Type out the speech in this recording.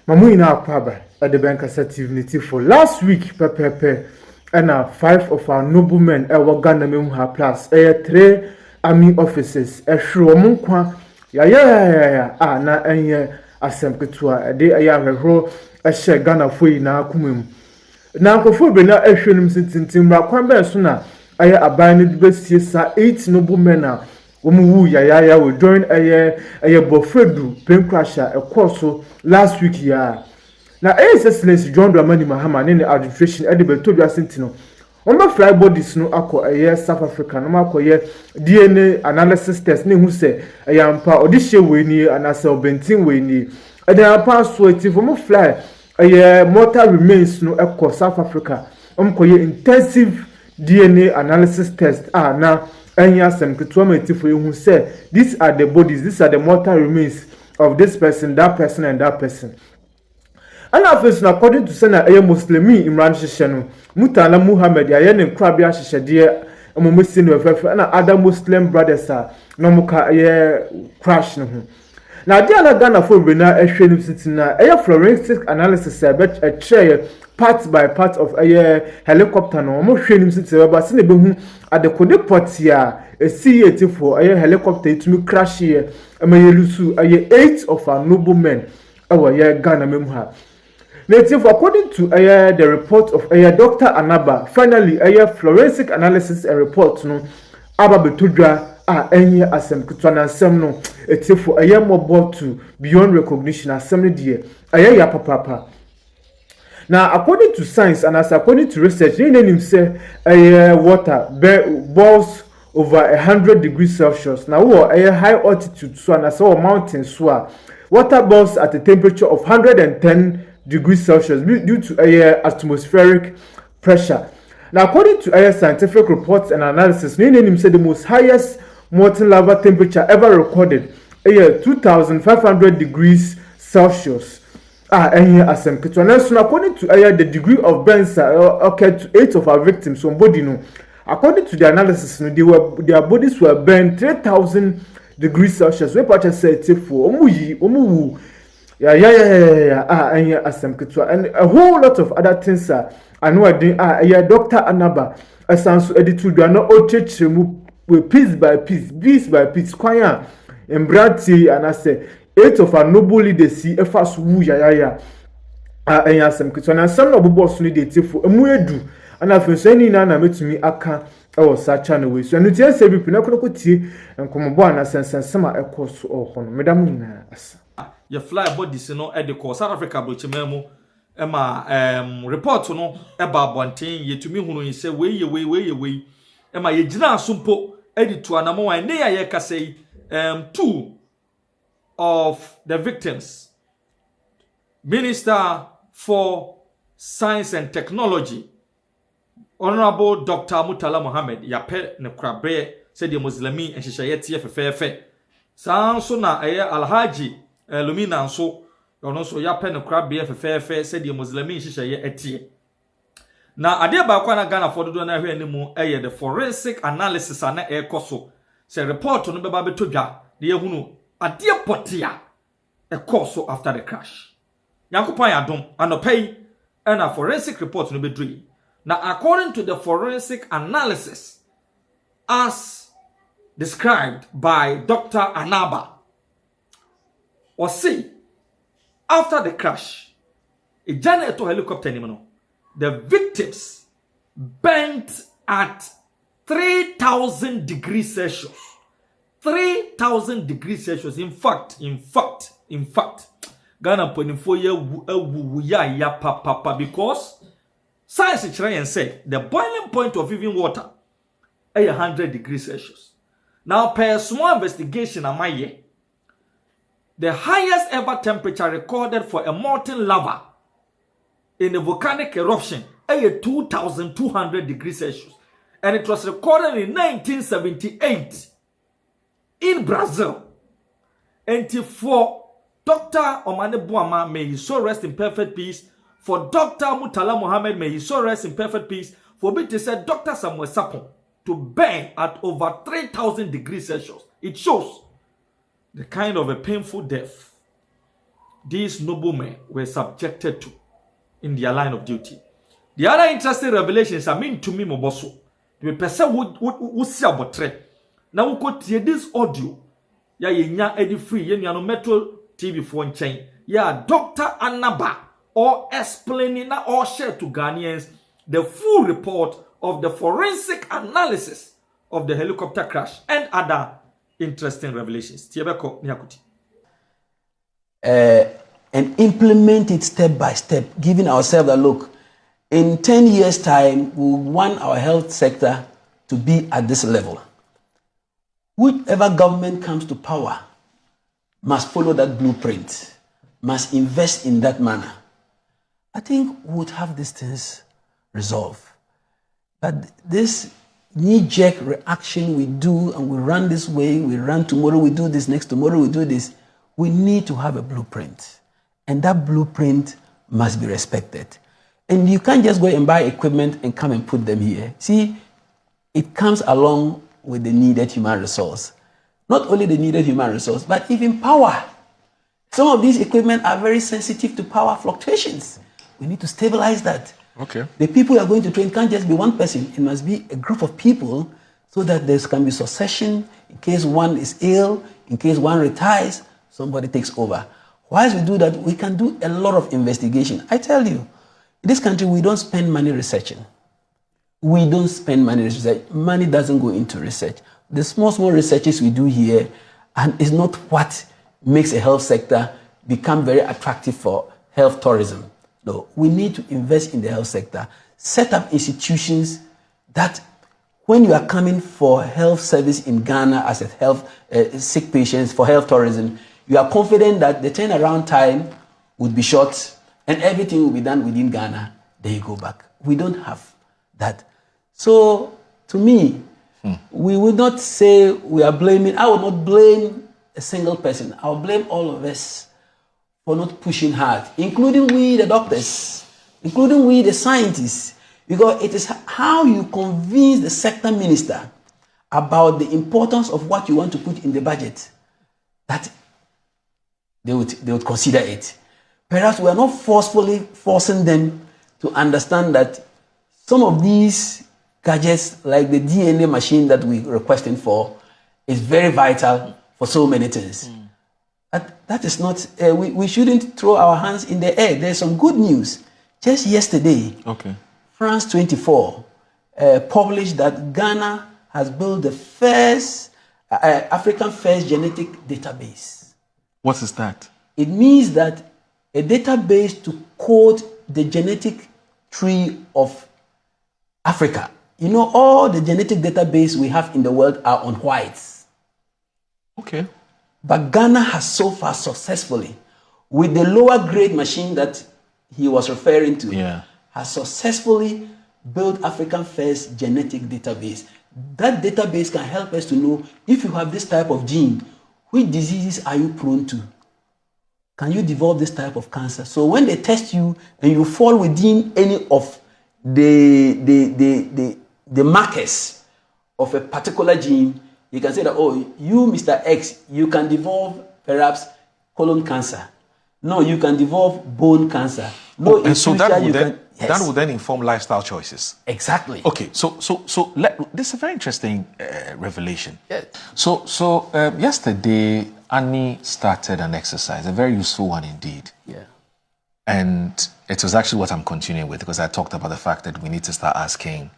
Mamu ina akwaba at the bank assertivity for last week pepepe and 5 of our noblemen ewa Ghana memha plus 3 army officers ehwe omunkwa ya na enye asem ketua de aya hwehro ehye Ghana foi na akumem na akofo be na ehwe nim sintintim ra kwan be so na aya aban ne besie sa 8 noblemen a womu ya we join aya bofredu penkrasha ekoso last week ya na ss John Dramani Mahama ne administration e de betodwa sentino on fly bodies no akọ South Africa no makoye DNA analysis test ne hu se ayampa odihye we ni anase obentin we ni adampa so ati for fly mortal remains no ekọ South Africa koye intensive DNA analysis test na anya sem keto amati for hu se these are the bodies, these are the mortal remains of this person, that person and that person. And after according to Sana Muslimi Imran Shishano, Mutala Muhammad, Ayan Krabia Shishadia, Musin and other Muslim brothers are no muka crash. Now, Diana Ghana for Bena Eshin Sitina, a forensic analysis, a chair part by part of a helicopter, no more training city, but Sinabum at the Kode Portia, a CAT for a helicopter to me crash here, and may lose 8 of our noblemen, our Ghana Memha. Native, according to the report of Dr. Anaba, finally, forensic analysis and report no Ababetudra any asem kutwana asem no etifo more to beyond recognition asem die ya papa. Now, according to science and as according to research, you name say water boils over 100 degrees Celsius. Now, a high altitude so and as mountain so water boils at a temperature of 110 degrees Celsius due to atmospheric pressure. Now, according to scientific reports and analysis, Name said the most highest molten lava temperature ever recorded 2,500 degrees Celsius. According to the degree of burns occurred to 8 of our victims. According to the analysis, their bodies were burned 3,000 degrees Celsius. We purchased it for and a whole lot of other things I know I did Dr. Anaba sounds edited do not piece by piece choir and Bradty and I say 8 of our noble leaders see a fast woo and some of boss need for a muedu and I've been saying Nana met me aka such an way so and you say we pinocchio and come on and summer a course or Madame your fly bodies no at the course South Africa Bochimemo Emma report no about one thing ye to me who say way Emma ye jina sumpo edit to anamo and they ka say 2 of the victims Minister for Science and Technology Honorable Dr. Mutala Mohammed yape ne krabe said the Muslimi and Shishayeti FFF San so na Alhaji Lumina so ono so ya pen crab be fefe said the Muslimi hihye etie na ade ba kwa na Ghana for do na hwe animu the forensic analysis ana ekoso say report no be ba betodwa de yehunu ade potia ekoso after the crash Yankopan adom anopai and forensic report no be dui na according to the forensic analysis as described by Dr. Anaba or see after the crash, a janitor helicopter, the victims bent at 3,000 degrees Celsius. 3,000 degrees Celsius. In fact, Ghana put in 4 years, papa, because science is trying and say the boiling point of even water is 100 degrees Celsius. Now, per small investigation, the highest ever temperature recorded for a molten lava in a volcanic eruption is 2,200 degrees Celsius. And it was recorded in 1978 in Brazil. And for Dr. Omane Buama, may he so rest in perfect peace. For Dr. Mutala Mohammed, may he so rest in perfect peace. For me to say Dr. Samuel Sapon to burn at over 3,000 degrees Celsius. It shows the kind of a painful death these noblemen were subjected to in their line of duty. The other interesting revelations I mean to me moboso. The person would see about tre. Now we could hear this audio. Ya yenya edi free yenya no Metro TV phone chain. Ya Dr. Anaba or explaining or share to Ghanaians the full report of the forensic analysis of the helicopter crash and other interesting revelations. Tiebeko Nyakuti. And implement it step by step, giving ourselves a look. In 10 years' time, we want our health sector to be at this level. Whichever government comes to power must follow that blueprint, must invest in that manner. I think we would have these things resolved. But this knee-jerk reaction we do, and we run this way, we run tomorrow, we do this, next tomorrow we do this, we need to have a blueprint. And that blueprint must be respected. And you can't just go and buy equipment and come and put them here. See, it comes along with the needed human resource. Not only the needed human resource, but even power. Some of these equipment are very sensitive to power fluctuations. We need to stabilize that. Okay. The people you are going to train can't just be one person. It must be a group of people so that there can be succession. In case one is ill, in case one retires, somebody takes over. Whilst we do that, we can do a lot of investigation. I tell you, in this country, we don't spend money researching. We don't spend money researching. Money doesn't go into research. The small researches we do here and is not what makes a health sector become very attractive for health tourism. No, we need to invest in the health sector, set up institutions that when you are coming for health service in Ghana as a health sick patients for health tourism, you are confident that the turnaround time would be short and everything will be done within Ghana. Then you go back. We don't have that. So, to me, we would not say we are blaming. I would not blame a single person. I will blame all of us for not pushing hard, including we, the doctors, including we, the scientists, because it is how you convince the sector minister about the importance of what you want to put in the budget that they would consider it. Perhaps we are not forcefully forcing them to understand that some of these gadgets, like the DNA machine that we're requesting for, is very vital for so many things. That is not, we shouldn't throw our hands in the air. There's some good news. Just yesterday, France 24 published that Ghana has built the first, African first genetic database. What is that? It means that a database to code the genetic tree of Africa. You know, all the genetic database we have in the world are on whites. Okay. But Ghana has so far successfully, with the lower grade machine that he was referring to, has successfully built African first genetic database. That database can help us to know if you have this type of gene, which diseases are you prone to? Can you develop this type of cancer? So when they test you and you fall within any of the markers of a particular gene, you can say that, oh, you, Mr. X, you can develop perhaps colon cancer. No, you can develop bone cancer. No, and so that would, that would then inform lifestyle choices. Exactly. Okay, so this is a very interesting revelation. Yes. So yesterday, Annie started an exercise, a very useful one indeed. Yeah. And it was actually what I'm continuing with, because I talked about the fact that we need to start asking